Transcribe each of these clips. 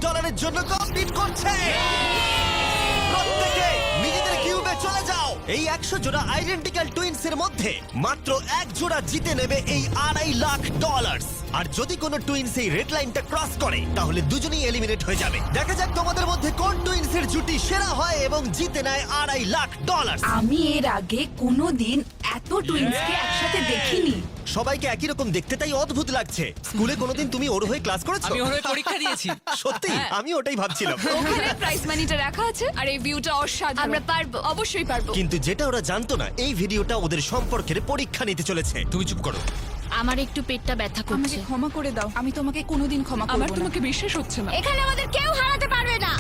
$1,00,000 জন্য কম্পিট করছে। প্রত্যেকে নিজেদের কিউবে চলে যাও। এই 100 জোড়া আইডেন্টিক্যাল টুইনস এর মধ্যে মাত্র এক জোড়া জিতে নেবে এই $2.5 লাখ। আর যদি কোনো টুইনস এই রেড লাইনটা ক্রস করে তাহলে দুজনেই এলিমিনেট হয়ে যাবে। দেখা যাক তোমাদের মধ্যে কোন টুইনস এর জুটি সেরা হয় এবং জিতে নেয় $2.5 লাখ। আমি এর আগে কোনোদিন এত টুইন্সকে একসাথে দেখিনি। সবাইকে একই রকম দেখতে, তাই অদ্ভুত লাগছে। স্কুলে কোনোদিন তুমি ওর হয়ে ক্লাস করেছো? আমি ওর হয়ে পরীক্ষা দিয়েছি। সত্যি? আমি ওটাই ভাবছিলাম। ওখানে প্রাইস মানিটা রাখা আছে আর এই ভিউটা অসাধারণ। আমরা পারবো, অবশ্যই পারবো। কিন্তু যেটা ওরা জানতো না, এই ভিডিওটা ওদের সম্পর্কের পরীক্ষা নিতে চলেছে। তুমি চুপ করো। আমার একটু পেটটা ব্যথা আমাকে করছে। ক্ষমা করে দাও, আমি তোমাকে কোনোদিন ক্ষমা করব না। আমার তোমাকে বিশ্বাস হচ্ছে না। এখানে আমাদের কেউ হারাতে পারবে না।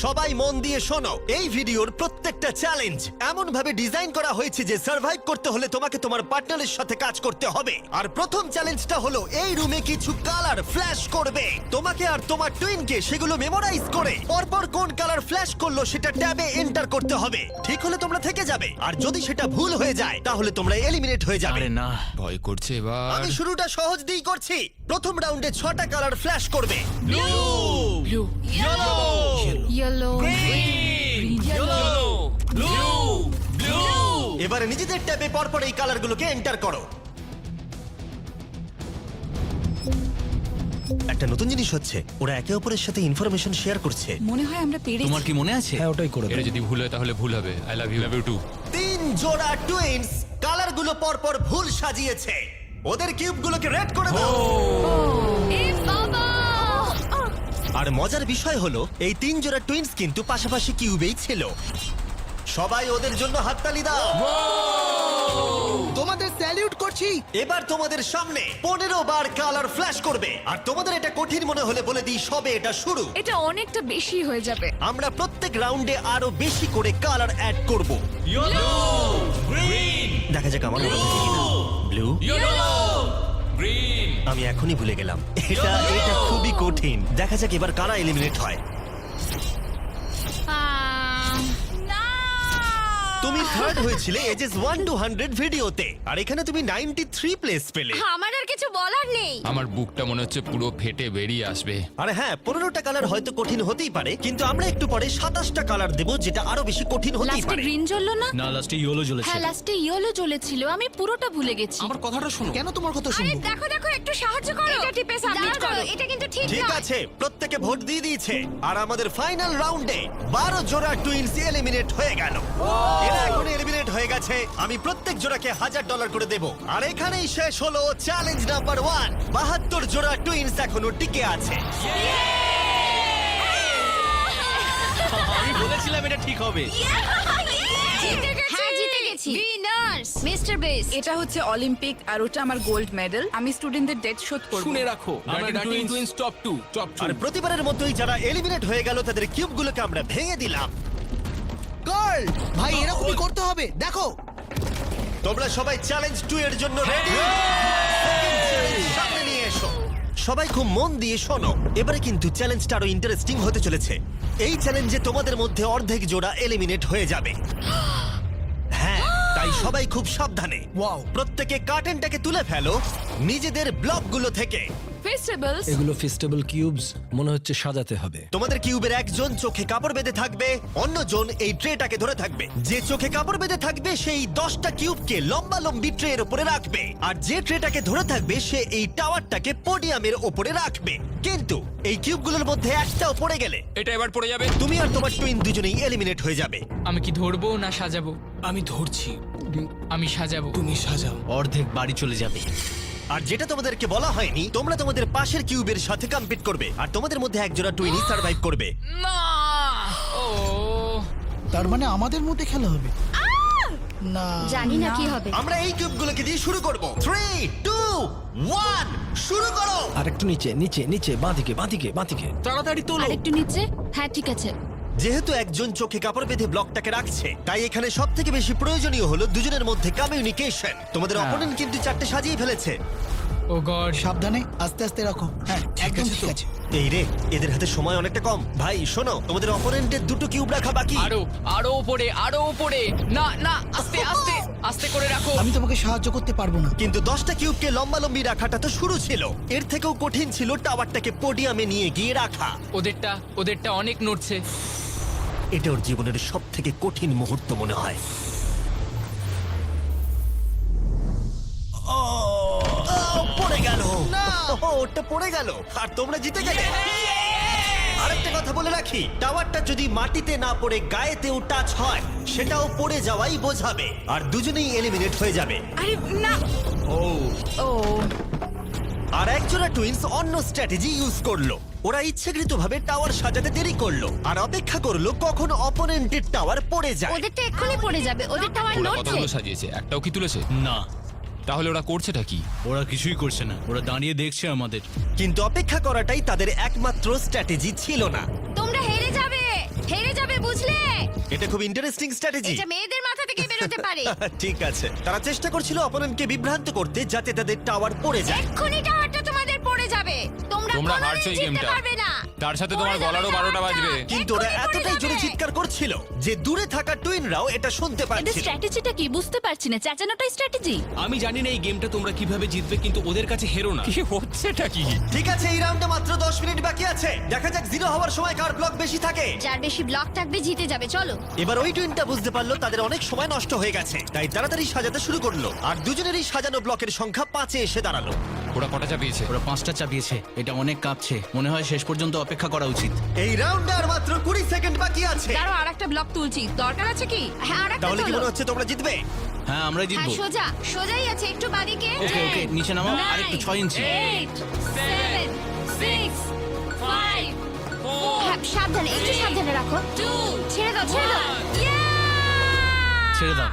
সবাই মন দিয়ে শোনো, এই ভিডিওর প্রত্যেকটা চ্যালেঞ্জ এমন ভাবে ডিজাইন করা হয়েছে যে সার্ভাইভ করতে হলে তোমাকে তোমার পার্টনারের সাথে কাজ করতে হবে। আর প্রথম চ্যালেঞ্জটা হলো এই রুমে কিছু কালার ফ্ল্যাশ করবে। তোমাকে আর তোমার টুইনকে সেগুলো মেমোরাইজ করে পরপর কোন কালার ফ্ল্যাশ করলো সেটা ট্যাবে এন্টার করতে হবে। ঠিক হলে তোমরা থেকে যাবে, আর যদি সেটা ভুল হয়ে যায় তাহলে তোমরা এলিমিনেট হয়ে যাবে। আরে না, ভয় করছে এবার। আমি শুরুটা সহজ দিয়েই করছি। প্রথম রাউন্ডে 6টা কালার ফ্ল্যাশ করবে। ব্লু, ইয়েলো, ইয়েলো, এবারে নিজেদের ট্যাবে পরপর এই কালারগুলোকে এন্টার করো। একটা নতুন জিনিস হচ্ছে, ওরা একে অপরের সাথে ইনফরমেশন শেয়ার করছে। মনে হয় আমরা পেরেছি। তোমার কি মনে আছে? হ্যাঁ, ওটাই করে দাও। এটা যদি ভুল হয় তাহলে ভুল হবে। I love you two. 3 জোড়া টুইনস কালারগুলো পরপর ভুল সাজিয়েছে। ওদের কিউবগুলোকে রেড করে দাও। এ বাবা! আর মজার বিষয় হলো এই 3 জোড়া টুইনস কিন্তু পাশাপাশি কিউবেই ছিল। সবাই ওদের জন্য হাততালি দাও। তোমাদের স্যালিউট করছি। এবার তোমাদের সামনে 15 বার কালার ফ্ল্যাশ করবে। আর তোমাদের এটা কঠিন মনে হলে বলে দিই, সবে এটা শুরু। এটা অনেকটা বেশি হয়ে যাবে। আমরা প্রত্যেক রাউন্ডে আরো বেশি করে কালার অ্যাড করব। দেখা যাক আমার মনে থাকে কিনা। ব্লু, আমি এখনই ভুলে গেলাম। এটা খুবই কঠিন। দেখা যাক এবার কারা এলিমিনেট হয়। তুমি থার্ড হয়েছিলে এজেস 1 to 100 ভিডিওতে, আর এখানে তুমি 93 প্লেস পেলে। আমার আর কিছু বলার নেই। আমার বুকটা মনে হচ্ছে পুরো ফেটে বেরিয়ে আসবে। আরে হ্যাঁ, 15টা কালার হয়তো কঠিন হতেই পারে, কিন্তু আমরা একটু পরে 27টা কালার দেব, যেটা আরো বেশি কঠিন হতেই লাস্টে পারে। গ্রিন জ্বললো না? না, লাস্টে ইয়েলো জ্বলেছে। হ্যাঁ, লাস্টে ইয়েলো জ্বলেছিল। আমি পুরোটা ভুলে গেছি। আমার কথাটা শোনো। কেন তোমার কথা আরে শুনবো? দেখো দেখো, একটু সাহায্য করো। এটা টিপে সাবমিট করো। এটা কিন্তু ঠিক ঠিক নয়। আছে, প্রত্যেকে ভোট দিয়ে দিয়েছে, আর আমাদের ফাইনাল রাউন্ডে 12 জোড়া টুইনস এলিমিনেট হয়ে গেল। এরা এখন এলিমিনেট হয়ে গেছে। আমি প্রত্যেক জোড়াকে $1000 করে দেব। আর এখানেই শেষ হলো চ্যালেঞ্জ নাম্বার 1। 72 জোড়া টুইনস এখনো টিকে আছে। আমি বলেছিলাম এটা ঠিক হবে। জিতে গেছি। হ্যাঁ, জিতে গেছি। উইনার্স। Mister base. এটা হচ্ছে অলিম্পিক আর ওটা আমার গোল্ড মেডেল। আমি স্টুডেন্টদের ডেট শোধ করব। শুনে রাখো, আমরা টুইন্স টপ 2, টপ 2। আর প্রতিবারের মতোই যারা এলিমিনেট হয়ে গেল তাদের কিউবগুলোকে আমরা ভেঙে দিলাম। গার্ল, ভাই এরকমই করতে হবে। দেখো, তোমরা সবাই চ্যালেঞ্জ 2 এর জন্য রেডি? সামনে নিয়ে এসো। সবাই খুব মন দিয়ে শোনো, এবারে কিন্তু চ্যালেঞ্জটা আরো ইন্টারেস্টিং হতে চলেছে। এই চ্যালেঞ্জে তোমাদের মধ্যে অর্ধেক জোড়া এলিমিনেট হয়ে যাবে। হ্যাঁ, তাই সবাই খুব সাবধানে। Wow. প্রত্যেকে কার্টেনটাকে তুলে ফেলো নিজেদের ব্লকগুলো থেকে। ফেস্টিভ্যালস। এগুলো ফেস্টিভ্যাল কিউবস, মনে হচ্ছে সাজাতে হবে। তোমাদের কিউবের একজন চোখে কাপড় বেঁধে থাকবে, অন্যজন এই ট্রেটাকে ধরে থাকবে। যে চোখে কাপড় বেঁধে থাকবে সেই 10টা কিউবকে লম্বা লম্বি ট্রের উপরে রাখবে, আর যে ট্রেটাকে ধরে থাকবে সে এই টাওয়ারটাকে পোডিয়ামের উপরে রাখবে। কিন্তু এই কিউবগুলোর মধ্যে একটাও পড়ে গেলে এটা এবার পড়ে যাবে। তুমি আর তোমার টুইন দুজনেই এলিমিনেট হয়ে যাবে। আমি কি ধরবো না সাজাবো? আমি ধরছি, আমি সাজাবো। তুমি সাজাও। অর্ধেক বাড়ি চলে যাবে। আর যেটা তোমাদেরকে বলা হয়নি, তোমরা তোমাদের পাশের কিউবের সাথে কম্পিট করবে, আর তোমাদের মধ্যে একজোড়া টুইনই সার্ভাইভ করবে। না! ও তার মানে আমাদের মধ্যে খেলা হবে না? জানি না কি হবে। আমরা এই কিউবগুলোকে দিয়ে শুরু করব। 3, 2, 1 শুরু করো। আর একটু নিচে নিচে নিচে, বাঁদিকে বাঁদিকে বাঁদিকে। তাড়াতাড়ি তোলো। আরেকটু নিচে। হ্যাঁ, ঠিক আছে। যেহেতু একজন চোখে কাপড় বেঁধে ব্লকটাকে রাখছে, তাই এখানে সব থেকে বেশি প্রয়োজনীয় হলো দুজনের মধ্যে কমিউনিকেশন। তোমাদের অপোনেন্ট কিন্তু 4টে সাজিয়ে ফেলেছে। ও গড। সাবধানে, আস্তে আস্তে রাখো। হ্যাঁ, একদম ঠিক আছে। এই রে, এদের হাতে সময় অনেকটা কম। ভাই শোনো, তোমাদের অপোনেন্টের 2টো কিউব রাখা বাকি। আরো উপরে, আরো উপরে। না না, আস্তে আস্তে। আস্তে করে রাখো। আমি তোমাকে সাহায্য করতে পারবো না। কিন্তু 10টা কিউবকে লম্বালম্বি রাখাটা তো শুরু ছিল, এর থেকেও কঠিন ছিল টাওয়ারটাকে পোডিয়ামে নিয়ে গিয়ে রাখা। ওদেরটা অনেক নড়ছে। এটা ওর জীবনের সব থেকে কঠিন মুহূর্ত মনে হয়। পড়ে গেল, ওটা পড়ে গেল আর তোমরা জিতে গেলে। আরেকটা কথা বলে রাখি, টাওয়ারটা যদি মাটিতে না পড়ে গায়েতেও টাচ হয় সেটাও পড়ে যাওয়াই বোঝাবে, আর দুজনেই এলিমিনেট হয়ে যাবে। আরে না, ও আর একজোড়া টুইন্স অন্য স্ট্র্যাটেজি ইউজ করলো। ওরা ইচ্ছাকৃতভাবে টাওয়ার সাজাতে দেরি করলো আর অপেক্ষা করলো কখন অপোনেন্টের টাওয়ার পড়ে যায়। ওদের তো এক্ষুনি পড়ে যাবে, ওদের টাওয়ার ওরা নড়ছে। কতগুলো সাজিয়েছে, একটাও কি তুলেছে? না, তাহলে ওরা করছেটা কি? ওরা কিছুই করছে না, ওরা দাঁড়িয়ে দেখছে আমাদের। কিন্তু অপেক্ষা করাটাই তাদের একমাত্র স্ট্র্যাটেজি ছিল না। তোমরা হেরে যাবে বুঝলে? এটা খুব ইন্টারেস্টিং স্ট্র্যাটেজি। এটা মেয়েদের মাথা থেকে বেরোতে পারে। ঠিক আছে, তারা চেষ্টা করছিল অপোনেন্টকে বিভ্রান্ত করতে যাতে তাদের টাওয়ার পড়ে যায়। এক্ষুনি টাওয়ারটা তোমাদের পড়ে যাবে। তোমরা হারছো এই গেমটা। পারবে না। তার সাথে তোমার পড়ে যাবে গলারও 12টা বাজবে। কিন্তু ওরা এতটাই জোরে চিৎকার করছিল যে দূরে থাকা টুইনরাও এটা শুনতে এদের পাচ্ছিল। স্ট্র্যাটেজিটা কি বুঝতে পারছি না, চেঁচানোটাই স্ট্র্যাটেজি। আমি জানি না এই গেমটা তোমরা কিভাবে জিতবে, কিন্তু ওদের কাছে হেরো না। কি হচ্ছেটা কি? ঠিক আছে, এই রাউন্ডে মাত্র 10 মিনিট বাকি আছে। দেখা যাক জিরো হওয়ার সময় কার ব্লক বেশি থাকে। যার বেশি ব্লক থাকবে জিতে যাবে। চলো। এবার ওই টুইনটা বুঝতে পারলো তাদের অনেক সময় নষ্ট হয়ে গেছে, তাই তাড়াতাড়ি সাজাতে শুরু করলো। আর দুজনেরই সাজানো ব্লকের সংখ্যা 5-এ এসে দাঁড়ালো। ওরা কটা চাপিয়েছে? ওরা 5টা চাপিয়েছে, এটা অনেক কাঁপছে। মনে হয় শেষ পর্যন্ত অপেক্ষা করা উচিত। এই রাউন্ডে আর মাত্র 20 সেকেন্ড বাকি আছে। আরো আরেকটা ব্লক তুলছি, দরকার আছে কি? হ্যাঁ, আরেকটা তাহলে কি তোলো। মনে হচ্ছে তোমরা জিতবে? হ্যাঁ, আমরাই হ্যাঁ, জিতবো। সোজাই আছে, একটু বাদিকে। ওকে ওকে, নিচে নামাও, আর একটু 6 ইঞ্চি। 8 7 6 5 হ্যাঁ, সাবধানে, একটু সাবধানে রাখো। 2 ছেড়ে দাও। ছেড়ে দাও।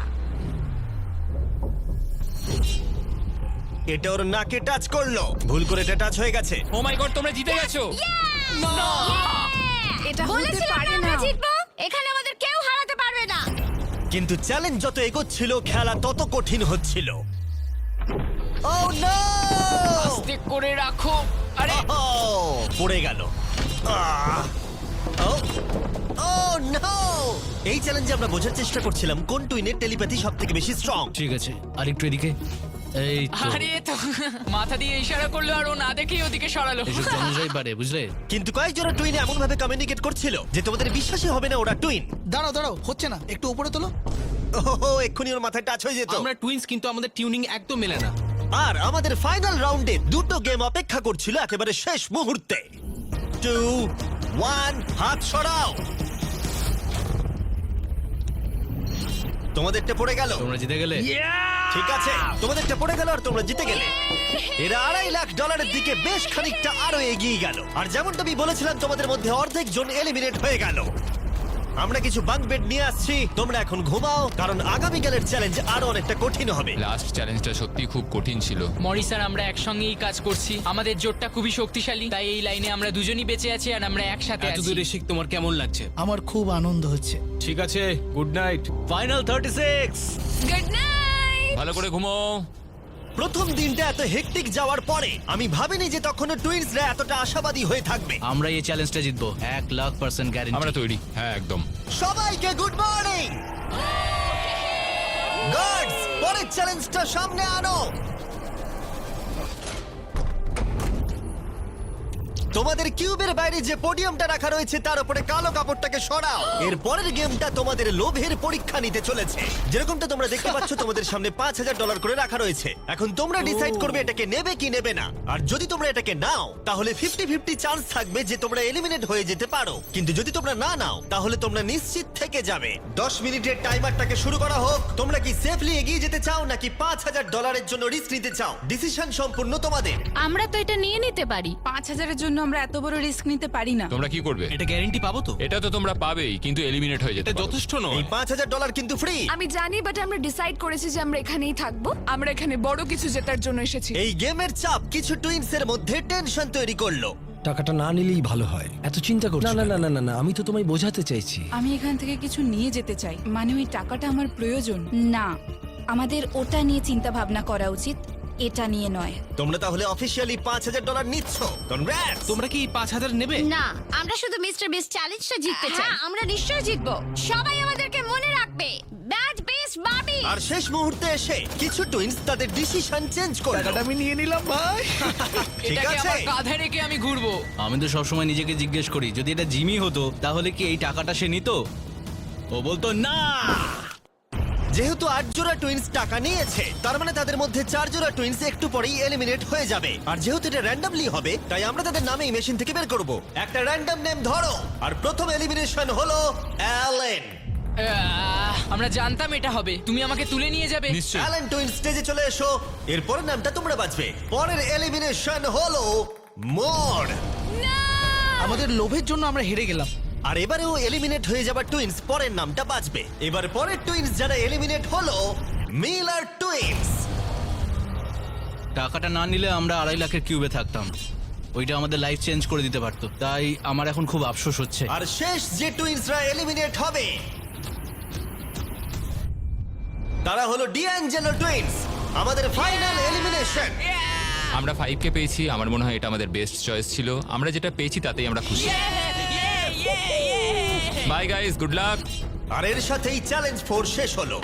এটা ওর নাকে টাচ করলো, ভুল করে এটা টাচ হয়ে গেছে। ও মাই গড, তোমরা জিতে গেছো। এটা হতে বলেছিলাম পারে আমরা না। জিতবো। এখানে আমাদের কেউ হারাতে পারবে না। কিন্তু চ্যালেঞ্জ যত এগোচ্ছিল খেলা তত কঠিন হচ্ছিল। ও নো! আস্তে করে রাখো। আরে পড়ে গেল। এই চ্যালেঞ্জে আমরা বোঝার চেষ্টা করছিলাম কোন টুইনের টেলিপ্যাথি সবথেকে বেশি স্ট্রং। ঠিক আছে, আর একটু এদিকে। এই তো, আরে তো মাথা দিয়ে ইশারা করলো আর ও না দেখেই ওদিকে সরালো। এসব জমজাই পারে, বুঝলে? কিন্তু কয়েকজোড়া টুইন এমন ভাবে কমিউনিকেট করছিল যে তোমাদের বিশ্বাসই হবে না ওরা টুইন। দাঁড়াও, হচ্ছে না, একটু উপরে তোলো। ওহো, এক্ষুনি ওর মাথায় টাচ হয়ে যেত। আমরা টুইনস, কিন্তু আমাদের টিউনিং একদম মেলে না। আর আমাদের ফাইনাল রাউন্ডে দুটো গেম অপেক্ষা করছিল একেবারে শেষ মুহূর্তে। 2 1 হাত সরাও। তোমাদেরটা পড়ে গেল। তোমরা জিতে গেলে। ঠিক আছে, তোমাদেরটা পড়ে গেল আর তোমরা জিতে গেলে। এরা $2.5 লাখ দিকে বেশ খানিকটা আরো এগিয়ে গেল। আর যেমনটা আমি বলেছিলাম, তোমাদের মধ্যে অর্ধেক জন এলিমিনেট হয়ে গেল। আমরা কিছু বাঙ্ক বেড নিয়ে আসছি, তোমরা এখন ঘুমাও, কারণ আগামীকালের চ্যালেঞ্জ আরো অনেকটা কঠিন হবে। লাস্ট চ্যালেঞ্জটা সত্যি খুব কঠিন ছিল। মরিস আর আমরা একসঙ্গেই কাজ করছি, আমাদের জোটটা খুবই শক্তিশালী, তাই এই লাইনে আমরা দুজনই বেঁচে আছি আর আমরা একসাথে এত আছি। দূরে শিখ, তোমার কেমন লাগছে? আমার খুব আনন্দ হচ্ছে। ঠিক আছে, good night. Final 36। Good night. ভালো করে ঘুমো। প্রথম দিনটা এত হেক্টিক যাওয়ার পরে আমি ভাবিনি যে তখনও টুইনসরা এতটা আশাবাদী হয়ে থাকবে। আমরা এই চ্যালেঞ্জটা জিতবো, 1,00,000% গ্যারান্টি। আমরা তৈরি। হ্যাঁ, একদম। সবাইকে গুড মর্নিং। গার্ডস, পরের চ্যালেঞ্জটা সামনে আনো। তোমাদের কিউবের বাইরে যে পোডিয়ামটা রাখা রয়েছে তার উপরে কালো কাপড়টাকে সরাও। এর পরের গেমটা তোমাদের লোভের পরীক্ষা নিতে চলেছে। যেরকমটা তোমরা দেখতে পাচ্ছ, তোমাদের সামনে $5,000 করে রাখা রয়েছে। এখন তোমরা ডিসাইড করবে এটাকে নেবে কি নেবে না। আর যদি তোমরা এটাকে নাও তাহলে 50-50 চান্স থাকবে যে তোমরা এলিমিনেট হয়ে যেতে পারো। কিন্তু যদি তোমরা না নাও তাহলে তোমরা নিশ্চিত থেকে যাবে। 10 মিনিটের টাইমারটাকে শুরু করা হোক। তোমরা কি সেফলি এগিয়ে যেতে চাও নাকি $5,000 জন্য রিস্ক নিতে চাও? ডিসিশন সম্পূর্ণ তোমাদের। আমরা তো এটা নিয়ে নিতে পারি। 5,000-এর জন্য আমরা এত বড় রিস্ক নিতে পারি না। তোমরা কি করবে? এটা গ্যারান্টি পাবো তো? এটা তো তোমরা পাবেই, কিন্তু এলিমিনেট হয়ে যেতে এটা পারো। যথেষ্ট এই নয়। $5,000 কিন্তু ফ্রি। আমি জানি, বাট আমরা ডিসাইড করেছি যে আমরা এখানেই থাকবো। আমরা এখানে বড় কিছু জেতার জন্য এসেছি। এই গেমের চাপ কিছু টুইনসের মধ্যে টেনশন তৈরি করলো। টাকাটা না নিলেই ভালো হয়। এত চিন্তা করছো? না না না না না, আমি তো তোমায় বোঝাতে চাইছি। আমি এখান থেকে কিছু নিয়ে যেতে চাই, মানে ওই টাকাটা আমার প্রয়োজন। না, আমাদের ওটা নিয়ে চিন্তা ভাবনা করা উচিত, এটা নিয়ে নয়। তোমরা তাহলে অফিসিয়ালি $5,000 নিচ্ছ। কনগ্রাটস। তোমরা কি 5,000 নেবে? না, আমরা শুধু মিস্টার বিস্ট চ্যালেঞ্জটা জিততে চাই। আমরা নিশ্চয়ই জিতবো। সবাই আমাদেরকে মনে রাখবে। ব্যাড বেস্ট বাবি। আর শেষ মুহূর্তে এসে কিছু টুইনস তাদের ডিসিশন চেঞ্জ করলো। টাকাটা আমি নিয়ে নিলাম ভাই। ঠিক এটাকে আছে, আমার কাঁধে রেখে আমি ঘুরবো। আমি তো সবসময় নিজেকে জিজ্ঞেস করি যদি এটা জিমি হতো তাহলে কি এই টাকাটা সে নিত? ও বলতো না। যেহেতু 8 জোড়া টুইনস টাকা নিয়েছে, তার মানে তাদের মধ্যে 4 জোড়া টুইনস একটু পরেই এলিমিনেট হয়ে যাবে। আর যেহেতু এটা র্যান্ডমলি হবে, তাই আমরা তাদের নামেই মেশিন থেকে বের করব। একটা র্যান্ডম নেম ধরো, আর প্রথম এলিমিনেশন হলো অ্যালেন। আমরা জানতাম এটা হবে। তুমি আমাকে তুলে নিয়ে যাবে। নিশ্চয়ই। অ্যালেন টুইনস স্টেজে চলে এসো। এরপরের নামটা তোমরা বাঁচবে। পরের এলিমিনেশন হলো মোর। আমাদের লোভের জন্য আমরা হেরে গেলাম। আর এবারেও এলিমিনেট হয়ে যাবার টুইনস পরের নামটা বাঁচবে। এবার পরের টুইনস যারা এলিমিনেট হলো মিলার টুইনস। টাকাটা না নিলে আমরা 2.5 লাখের কিউবে থাকতাম। ওইটা আমাদের লাইফ চেঞ্জ করে দিতে পারতো। তাই আমার এখন খুব আফসোস হচ্ছে। আর শেষ যে টুইনসরা এলিমিনেট হবে তারা হলো ডিঅ্যাঞ্জেলো টুইনস। আমাদের ফাইনাল এলিমিনেশন। আমরা 5 কে পেয়েছি, আমার মনে হয় এটা আমাদের বেস্ট চয়েস ছিল। আমরা যেটা পেয়েছি তাতেই আমরা খুশি। Bye guys, good luck. আর এর সাথেই চ্যালেঞ্জ 4 শেষ হলো।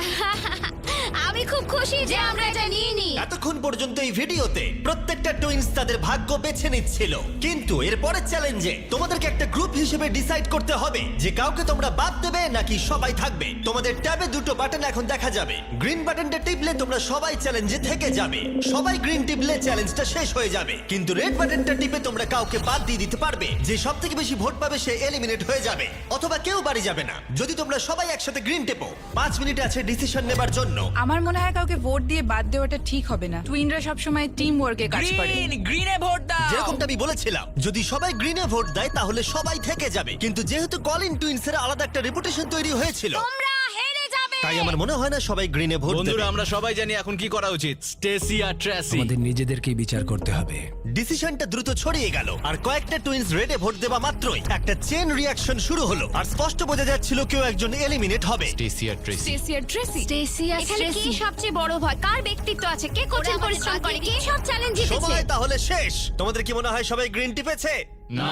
আমি খুব খুশি যে আমরা এটা নিয়ে নিই। এতক্ষণ পর্যন্ত এই ভিডিওতে প্রত্যেকটা টুইনস তাদের ভাগ্য বেছে নিচ্ছিল, কিন্তু এরপরের চ্যালেঞ্জে তোমাদেরকে একটা গ্রুপ হিসেবে ডিসাইড করতে হবে যে কাউকে তোমরা বাদ দেবে নাকি সবাই থাকবে। তোমাদের ট্যাবে দুটো বাটন এখন দেখা যাবে। গ্রিন বাটনটা টিপলে তোমরা সবাই চ্যালেঞ্জে থেকে যাবে। সবাই গ্রিন টিপলে চ্যালেঞ্জটা শেষ হয়ে যাবে। কিন্তু রেড বাটনটা টিপে তোমরা কাউকে বাদ দিয়ে দিতে পারবে। যে সবথেকে বেশি ভোট পাবে সে এলিমিনেট হয়ে যাবে, অথবা কেউ বাড়ি যাবে না। যদি তোমরা সবাই একসাথে গ্রিন টেপো, 5 মিনিট আছে ডিসিশন নেবার জন্য। আমার মনে হয় কাউকে ভোট দিয়ে বাদ দেওয়াটা ঠিক হবে না। টুইনরা সবসময় টিম ওয়ার্কে কাজ করে। গ্রিনে ভোট দাও। যেরকমটা আমি বলেছিলাম, যদি সবাই গ্রিনে ভোট দেয় তাহলে সবাই থেকে যাবে। কিন্তু যেহেতু কলিন টুইনসের আলাদা একটা রেপুটেশন তৈরি হয়েছিল, তোমরা হেরে যাবে। তাই আমার মনে হয় না সবাই গ্রিনে ভোট দেবে। বন্ধুরা, আমরা সবাই জানি এখন কি করা উচিত। স্টেসি আর ট্রেসি। আমাদের নিজেদেরকেই বিচার করতে হবে। ডিসিশনটা দ্রুত ছড়িয়ে গেল, আর কয়েকটা টুইনস রেডে ভোট দেওয়া মাত্রই একটা চেন রিঅ্যাকশন শুরু হলো। আর স্পষ্ট বোঝা যাচ্ছিল কেউ একজন এলিমিনেট হবে। স্টেসি আর ট্রেসি। স্টেসি আর ট্রেসি। স্টেসি আর এখানে কে সবচেয়ে বড় ভয়? কার ব্যক্তিত্ব আছে? কে কঠিন পরিশ্রম করে? কে সব চ্যালেঞ্জ জিতেছে? সময় তাহলে শেষ। তোমাদের কি মনে হয় সবাই গ্রিন টিপেছে? না।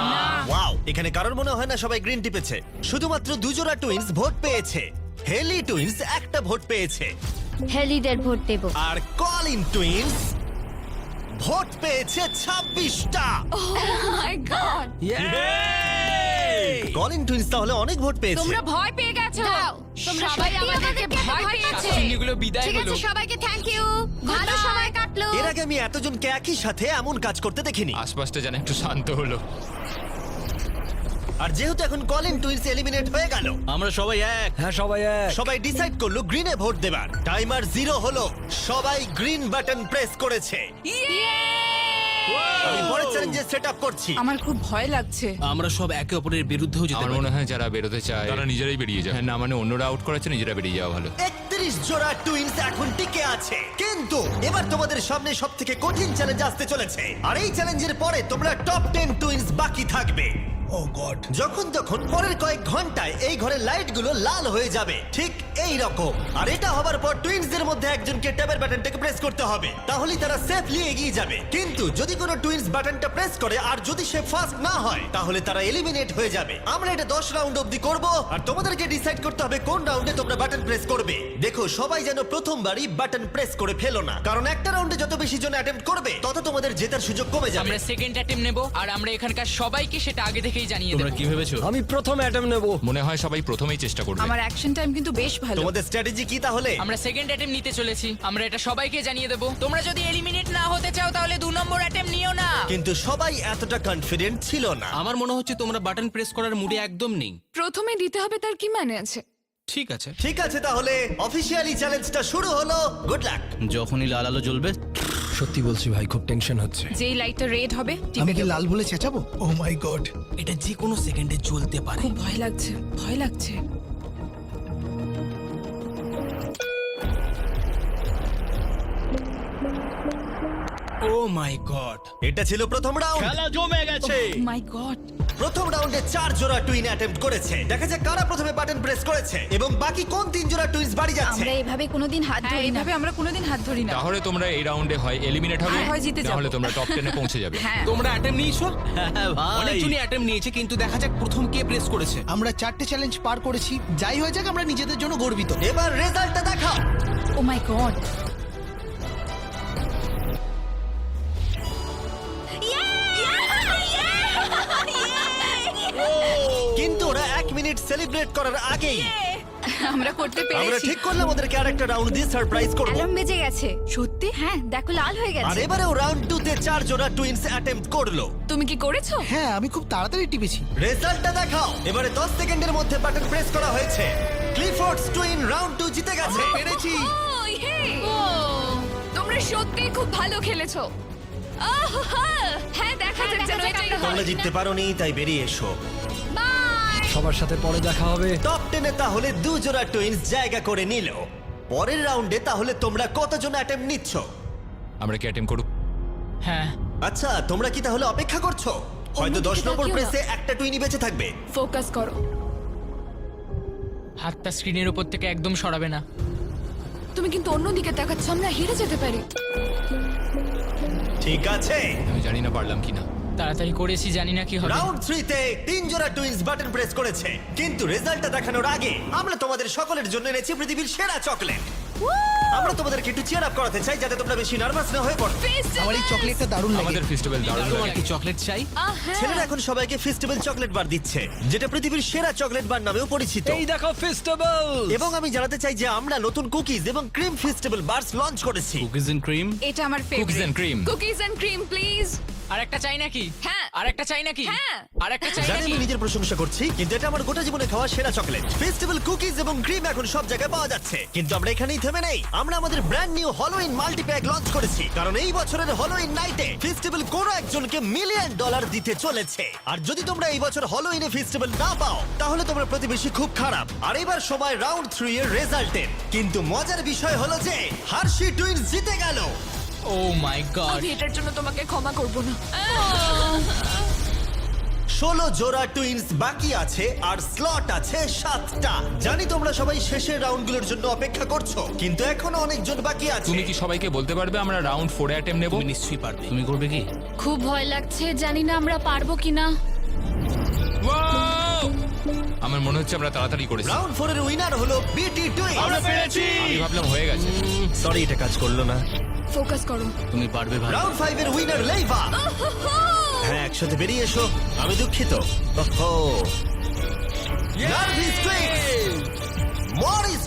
ওয়াও, এখানে কারোর মনে হয় না সবাই গ্রিন টিপেছে। শুধুমাত্র 2 জোড়া টুইনস ভোট পেয়েছে। হেলি টুইনস একটা ভোট পেয়েছে, হেলিদের ভোট দেব। আর কলিন টুইনস ভোট পেয়েছে 26টা। মাই গড। কলিন টুইনস তাহলে অনেক ভোট পেয়েছে। তোমরা ভয় পেয়ে গেছো। তোমরা সবাই সত্যি আমাদেরকে ভয় পেয়েছে। চিহ্নগুলো বিদায় ঠিক আছে, হলো। সবাইকে থ্যাংক ইউ। ভালো সময় কাটলো। এর আগে আমি এতজনকে একই সাথে এমন কাজ করতে দেখিনি। আশপাশটা যেন একটু শান্ত হলো। আর যেহেতু এখন কলিন টুইনস এলিমিনেট হয়ে গেল, আমরা সবাই এক। হ্যাঁ, সবাই এক। সবাই ডিসাইড করলো গ্রিনে ভোট দেবার। টাইমার 0 হলো। সবাই গ্রিন বাটন প্রেস করেছে। আমি পরের চ্যালেঞ্জে সেট আপ করছি। আমার খুব ভয় লাগছে। আমরা সব একে অপরের বিরুদ্ধেও যেতে আমার পারি। মনে হয় যারা বেরোতে চায় তারা নিজেরাই বেরিয়ে যায়। হ্যাঁ, না মানে অন্যরা আউট করাচ্ছে, নিজেরা বেরিয়ে যাওয়া ভালো। 31 জোড়া টুইনস এখন টিকে আছে, কিন্তু এবার তোমাদের সামনে সবথেকে কঠিন চ্যালেঞ্জ আসতে চলেছে। আর এই চ্যালেঞ্জের পরে তোমরা টপ 10 টুইনস বাকি থাকবে। ও গড। যখন তখন পরের কয়েক ঘন্টায় এই ঘরের লাইটগুলো লাল হয়ে যাবে, ঠিক এই রকম। আর এটা হবার পর টুইনসদের মধ্যে একজনকে ট্যাবের বাটনটাকে প্রেস করতে হবে, তাহলেই তারা সেফলি এগিয়ে যাবে। কিন্তু যদি কোনো টুইনস বাটনটা প্রেস করে আর যদি সে ফার্স্ট না হয়, তাহলে তারা এলিমিনেট হয়ে যাবে। আমরা এটা 10 রাউন্ড অবধি করব, আর তোমাদেরকে ডিসাইড করতে হবে কোন রাউন্ডে তোমরা বাটন প্রেস করবে। দেখো, সবাই যেন প্রথমবারই বাটন প্রেস করে ফেলো না, কারণ একটা রাউন্ডে যত বেশি জন অ্যাটেম্প্ট করবে তত তোমাদের জেতার সুযোগ কমে যাবে। আমরা সেকেন্ড অ্যাটেম্প নেব, আর আমরা এখানকার সবাইকে সেটা আগে থেকেই জানিয়ে তোমরা দেব। কি ভেবেছো? আমি প্রথম অ্যাটেম্প নেব। মনে হয় সবাই প্রথমেই চেষ্টা করবে। আমার অ্যাকশন টাইম কিন্তু বেশ ভালো। তোমাদের স্ট্র্যাটেজি কি তাহলে? আমরা সেকেন্ড অ্যাটেম্প নিতে চলেছি। আমরা এটা সবাইকে জানিয়ে দেব। তোমরা যদি এলিমিনেট না হতে চাও তাহলে 2 নম্বর অ্যাটেম্প নিও না। কিন্তু সবাই এতটা কনফিডেন্ট ছিল না। আমার মনে হচ্ছে তোমরা বাটন প্রেস করার মুডে একদম নেই। প্রথমে দিতে হবে তার কি মানে আছে? ঠিক আছে, ঠিক আছে, তাহলে অফিসিয়ালি চ্যালেঞ্জটা শুরু হলো। Good luck. যখনই লাল আলো জ্বলবে সত্যি বলছি ভাই, খুব টেনশন হচ্ছে। যেই লাইটটা রেড হবে আমি টিপে কি দেবো। লাল বলে চেঁচাবো? ও মাই গড। এটা যে কোনো সেকেন্ডে জ্বলতে পারে। খুব ভয় লাগছে, ভয় লাগছে। ও মাই গড, এটা ছিল প্রথম রাউন্ড। খেলা জমে গেছে। মাই গড। প্রথম রাউন্ডে 4 জোড়া টুইন অ্যাটেম্প্ট করেছে। দেখা যাক কারা প্রথমে বাটন প্রেস করেছে এবং বাকি কোন 3 জোড়া টুইনস বাড়ি যাচ্ছে। আমরা এভাবে কোনোদিন হাত হ্যাঁ, ধরি না। এইভাবে আমরা কোনোদিন হাত ধরি না। তাহলে তোমরা এই রাউন্ডে হয় এলিমিনেট হবে, হয় জিতে যাবো। তাহলে তোমরা টপ 10 এ পৌঁছে যাবে। হ্যাঁ, তোমরা অ্যাটেম্প নিয়েছো? হ্যাঁ ভাই, অনেকজনই অ্যাটেম্প নিয়েছে, কিন্তু দেখা যাক প্রথম কে প্রেস করেছে। আমরা 4টে চ্যালেঞ্জ পার করেছি। যাই হয়ে যাক, আমরা নিজেদের জন্য গর্বিত। এবার রেজাল্টটা দেখাও। ও মাই গড, কিন্তু ওরা 1 মিনিট সেলিব্রেট করার আগেই আমরা করতে আমরা পেরেছি। ঠিক করলাম ওদেরকে আরেকটা রাউন্ড দিয়ে সারপ্রাইজ করব। অ্যালার্ম বেজে গেছে। সত্যি? হ্যাঁ দেখো লাল হয়ে আর গেছে। এবারেও রাউন্ড 2 তে 4 জোড়া টুইনস অ্যাটেম্প্ট করলো। তুমি কি করেছো? হ্যাঁ আমি খুব তাড়াতাড়ি টিপেছি। রেজাল্টটা দেখাও। এবারে 10 সেকেন্ডের মধ্যে বাটন প্রেস করা হয়েছে। ক্লিফোর্ডস টুইন রাউন্ড 2 জিতে গেছে। পেরেছি। ও, ইয়ে! তোমরা সত্যি খুব ভালো খেলেছো। হ্যাঁ দেখা যাক যেন এটাই হয়। তোমরা জিততে পারোনি, তাই বেরিয়ে এসো। সবার সাথে পরে দেখা হবে। টপ 10 এ তাহলে 2 জোড়া টুইনস জায়গা করে নিল। পরের রাউন্ডে তাহলে তোমরা কতজন অ্যাটেম্প নিচ্ছ? আমরা কি অ্যাটেম্প করব? হ্যাঁ, আচ্ছা, তোমরা কি তাহলে অপেক্ষা করছো? হয়তো 10 নম্বর প্রেসে একটা টুইনই বেঁচে থাকবে। ফোকাস করো। হাতটা স্ক্রিনের উপর থেকে একদম সরাবে না। তুমি কিন্তু অন্যদিকে তাকাচ্ছ, আমরা হেরে যেতে পারি। ঠিক আছে। আমি জানি না পারলাম কিনা। তাড়াতাড়ি করেছি, জানি না কি হবে। রাউন্ড 3 তে 3 জোড়া টুইনস বাটন প্রেস করেছে, কিন্তু রেজাল্টটা দেখানোর আগে আমরা তোমাদের সকলের জন্য এনেছি পৃথিবীর সেরা চকলেট। আমরা তোমাদেরকে একটু চিয়ার আপ করাতে চাই যাতে তোমরা বেশি নার্ভাস না হয়ে পড়ো। আমার এই চকলেটটা দারুণ লাগে। আমাদের ফেস্টিভ্যাল দারুণ তোমার লাগে। কি চকলেট চাই? ছেলেরা এখন সবাইকে ফেস্টিভ্যাল চকলেট বার দিচ্ছে, যেটা পৃথিবীর সেরা চকলেট বার নামেও পরিচিত। এই দেখো ফেস্টিভ্যাল। এবং আমি জানাতে চাই যে আমরা নতুন কুকিজ এবং ক্রিম ফেস্টিভ্যাল বার্স লঞ্চ করেছি। Cookies and cream. এটা আমার cookies favourite. And cream. Cookies and cream please. আর একটা চাই নাকি? হ্যাঁ। আর একটা চাই নাকি? হ্যাঁ। আর একটা চাই জানি নাকি? আমি নিজের প্রশংসা করছি, কিন্তু এটা আমার গোটা জীবনে খাওয়া সেরা চকলেট। ফেস্টিভ্যাল কুকিজ এবং ক্রিম এখন সব জায়গায় পাওয়া যাচ্ছে, কিন্তু আমরা এখানেই থেমে নেই। আমরা আমাদের ব্র্যান্ড নিউ হলোউইন মাল্টিপ্যাক লঞ্চ করেছি, কারণ এই বছরের হলোউইন নাইটে ফেস্টিভ্যাল কোনো একজনকে $1 মিলিয়ন দিতে চলেছে। আর যদি তোমরা এই বছর হলোউইনে ফেস্টিভ্যাল না পাও, তাহলে তোমরা প্রতিবেশী খুব খারাপ। আর এবার সময় রাউন্ড 3 এর রেজাল্টের। কিন্তু মজার বিষয় হলো যে হার্শি টুইনস জিতে গেল। ও মাই গড। আমি এটার জন্য তোমাকে ক্ষমা করব না। 16 জোড়া টুইনস বাকি আছে, আর স্লট আছে 7টা। জানি তোমরা সবাই শেষের রাউন্ডগুলোর জন্য অপেক্ষা করছো, কিন্তু এখনো অনেকজন বাকি আছে। তুমি কি সবাইকে বলতে পারবে আমরা রাউন্ড 4 এ অ্যাটেম্প নেব? তুমি নিশ্চয়ই পারবে। তুমি করবে কি? খুব ভয় লাগছে, জানি না আমরা পারবো কিনা। Wow! আমার মনে হচ্ছে আমরা তাড়াতাড়ি করেছি। রাউন্ড 4 এর উইনার হলো বিটি টুইনস। আমরা পেরেছি। আমি ভাবলাম হয়ে গেছে। সরি, এটা কাজ করলো না। ফোকাস করো। তুমি পারবে ভাই। রাউন্ড 5 এর উইনার লেইভা। হ্যাঁ, একসাথে বেরিয়ে এসো। আমি দুঃখিত। ওহো। নার্ভিস টুইনস। মরিস